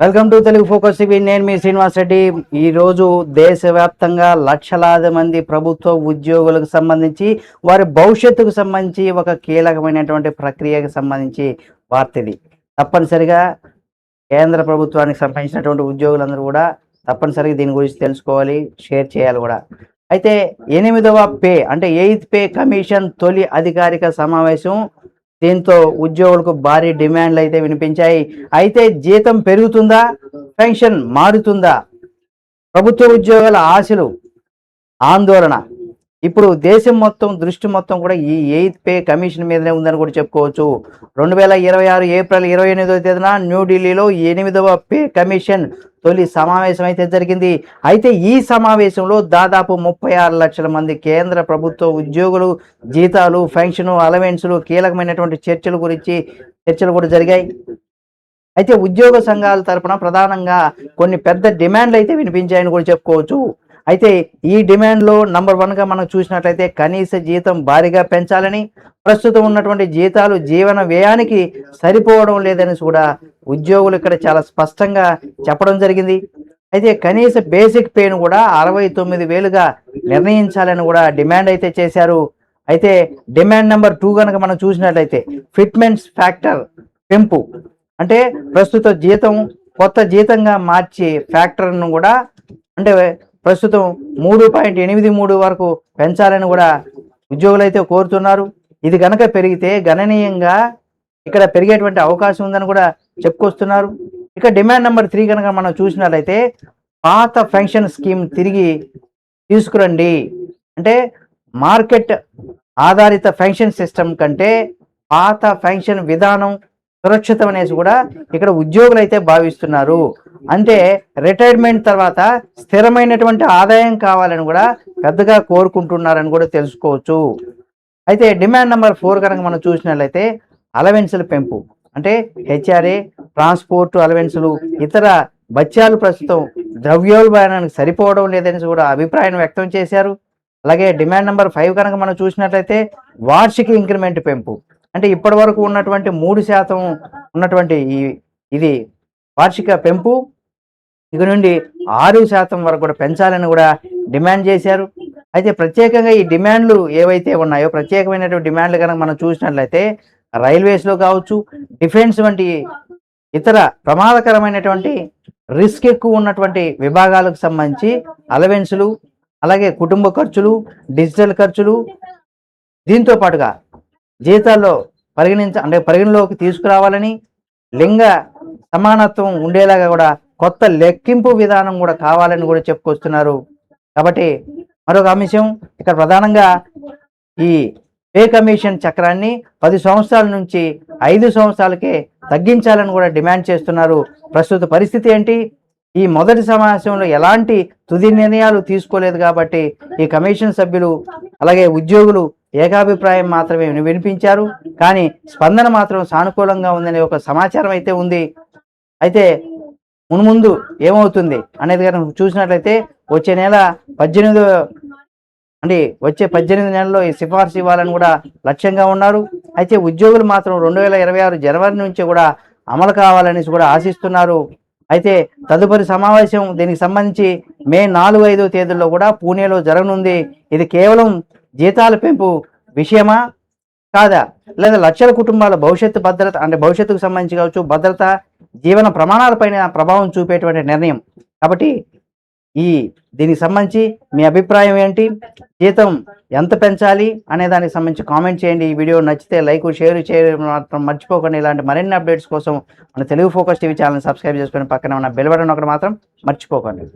Welcome to Telugu focus TV. నేను మీ శ్రీనివాస్ రెడ్డి. ఈరోజు దేశవ్యాప్తంగా లక్షలాది మంది ప్రభుత్వ ఉద్యోగులకు సంబంధించి వారి భవిష్యత్తుకు సంబంధించి ఒక కీలకమైనటువంటి ప్రక్రియకు సంబంధించి వార్త ఇది. తప్పనిసరిగా కేంద్ర ప్రభుత్వానికి సంబంధించినటువంటి ఉద్యోగులందరూ కూడా తప్పనిసరిగా దీని గురించి తెలుసుకోవాలి, షేర్ చేయాలి కూడా. అయితే 8వ పే అంటే 8th పే కమిషన్ తొలి అధికారిక సమావేశం. దీంతో ఉద్యోగులకు భారీ డిమాండ్లు అయితే వినిపించాయి. అయితే జీతం పెరుగుతుందా, పెన్షన్ మారుతుందా, ప్రభుత్వ ఉద్యోగాల ఆశలు, ఆందోళన. ఇప్పుడు దేశం మొత్తం దృష్టి మొత్తం కూడా ఈ 8th పే కమిషన్ మీదనే ఉందని కూడా చెప్పుకోవచ్చు. 2026 ఏప్రిల్ 28వ తేదీన న్యూఢిల్లీలో 8వ పే కమిషన్ తొలి సమావేశం అయితే జరిగింది. అయితే ఈ సమావేశంలో దాదాపు 36 లక్షల మంది కేంద్ర ప్రభుత్వ ఉద్యోగులు జీతాలు, పెన్షన్, అలవెన్సులు కీలకమైనటువంటి చర్చలు కూడా జరిగాయి. అయితే ఉద్యోగ సంఘాల తరపున ప్రధానంగా కొన్ని పెద్ద డిమాండ్లు అయితే వినిపించాయని కూడా చెప్పుకోవచ్చు. అయితే ఈ డిమాండ్లో నంబర్ 1గా మనం చూసినట్లయితే కనీస జీతం భారీగా పెంచాలని, ప్రస్తుతం ఉన్నటువంటి జీతాలు జీవన వ్యయానికి సరిపోవడం లేదని కూడా ఉద్యోగులు ఇక్కడ చాలా స్పష్టంగా చెప్పడం జరిగింది. అయితే కనీస బేసిక్ పేను కూడా 69,000గా నిర్ణయించాలని కూడా డిమాండ్ అయితే చేశారు. అయితే డిమాండ్ నెంబర్ 2 కనుక మనం చూసినట్లయితే ఫిట్మెంట్స్ ఫ్యాక్టర్ పెంపు, అంటే ప్రస్తుత జీతం కొత్త జీతంగా మార్చి ఫ్యాక్టర్ను కూడా అంటే ప్రస్తుతం 3.83 వరకు పెంచాలని కూడా ఉద్యోగులు అయితే కోరుతున్నారు. ఇది కనుక పెరిగితే గణనీయంగా ఇక్కడ పెరిగేటువంటి అవకాశం ఉందని కూడా చెప్పుకొస్తున్నారు. ఇక డిమాండ్ నెంబర్ 3 కనుక మనం చూసినట్లయితే పాత పెన్షన్ స్కీమ్ తిరిగి తీసుకురండి. అంటే మార్కెట్ ఆధారిత పెన్షన్ సిస్టమ్ కంటే పాత పెన్షన్ విధానం సురక్షితం అనేసి కూడా ఇక్కడ ఉద్యోగులు అయితే భావిస్తున్నారు. అంటే రిటైర్మెంట్ తర్వాత స్థిరమైనటువంటి ఆదాయం కావాలని కూడా పెద్దగా కోరుకుంటున్నారని కూడా తెలుసుకోవచ్చు. అయితే డిమాండ్ నెంబర్ 4 కనుక మనం చూసినట్లయితే అలవెన్సుల పెంపు, అంటే హెచ్ఆర్ఏ, ట్రాన్స్పోర్ట్ అలవెన్సులు, ఇతర భత్యాలు ప్రస్తుతం ద్రవ్యోల్బణానికి సరిపోవడం లేదని కూడా అభిప్రాయం వ్యక్తం చేశారు. అలాగే డిమాండ్ నెంబర్ 5 కనుక మనం చూసినట్లయితే వార్షిక ఇంక్రిమెంట్ పెంపు, అంటే ఇప్పటి వరకు ఉన్నటువంటి 3% ఉన్నటువంటి ఇది వార్షిక పెంపు ఇక నుండి 6% వరకు కూడా పెంచాలని కూడా డిమాండ్ చేశారు. అయితే ప్రత్యేకంగా ఈ డిమాండ్లు ఏవైతే ఉన్నాయో ప్రత్యేకమైనటువంటి డిమాండ్లు కనుక మనం చూసినట్లయితే రైల్వేస్లో కావచ్చు, డిఫెన్స్ వంటి ఇతర ప్రమాదకరమైనటువంటి రిస్క్ ఎక్కువ ఉన్నటువంటి విభాగాలకు సంబంధించి అలవెన్సులు, అలాగే కుటుంబ ఖర్చులు, డిజిటల్ ఖర్చులు, దీంతో పాటుగా జీతాల్లో పరిగణలోకి తీసుకురావాలని, లింగ సమానత్వం ఉండేలాగా కూడా కొత్త లెక్కింపు విధానం కూడా కావాలని కూడా చెప్పుకొస్తున్నారు. కాబట్టి మరొక అంశం ఇక్కడ ప్రధానంగా ఈ పే కమిషన్ చక్రాన్ని 10 సంవత్సరాల నుంచి 5 సంవత్సరాలకే తగ్గించాలని కూడా డిమాండ్ చేస్తున్నారు. ప్రస్తుత పరిస్థితి ఏంటి? ఈ మొదటి సమావేశంలో ఎలాంటి తుది నిర్ణయాలు తీసుకోలేదు కాబట్టి ఈ కమిషన్ సభ్యులు అలాగే ఉద్యోగులు ఏకాభిప్రాయం మాత్రమే వినిపించారు. కానీ స్పందన మాత్రం సానుకూలంగా ఉందనే ఒక సమాచారం అయితే ఉంది. అయితే మున్ముందు ఏమవుతుంది అనేది కనుక చూసినట్లయితే వచ్చే 18 నెలల్లో ఈ సిఫార్సు ఇవ్వాలని కూడా లక్ష్యంగా ఉన్నారు. అయితే ఉద్యోగులు మాత్రం 2026 జనవరి నుంచి కూడా అమలు కావాలని కూడా ఆశిస్తున్నారు. అయితే తదుపరి సమావేశం దీనికి సంబంధించి మే 4, 5 తేదీల్లో కూడా పూణేలో జరగనుంది. ఇది కేవలం జీతాల పెంపు విషయమా కాదా, లేదా లక్షల కుటుంబాల భవిష్యత్తు భద్రత అంటే భవిష్యత్తుకు సంబంధించి కావచ్చు, భద్రత, జీవన ప్రమాణాలపైన ప్రభావం చూపేటువంటి నిర్ణయం. కాబట్టి దీనికి సంబంధించి మీ అభిప్రాయం ఏంటి? జీతం ఎంత పెంచాలి అనే దానికి సంబంధించి కామెంట్ చేయండి. ఈ వీడియో నచ్చితే లైక్, షేర్ చేయడం మాత్రం మర్చిపోకండి. ఇలాంటి మరిన్ని అప్డేట్స్ కోసం మన Telugu focus TV channel subscribe చేసుకొని పక్కన ఉన్న బెల్ బటన్ ఒకటి మాత్రం మర్చిపోకండి.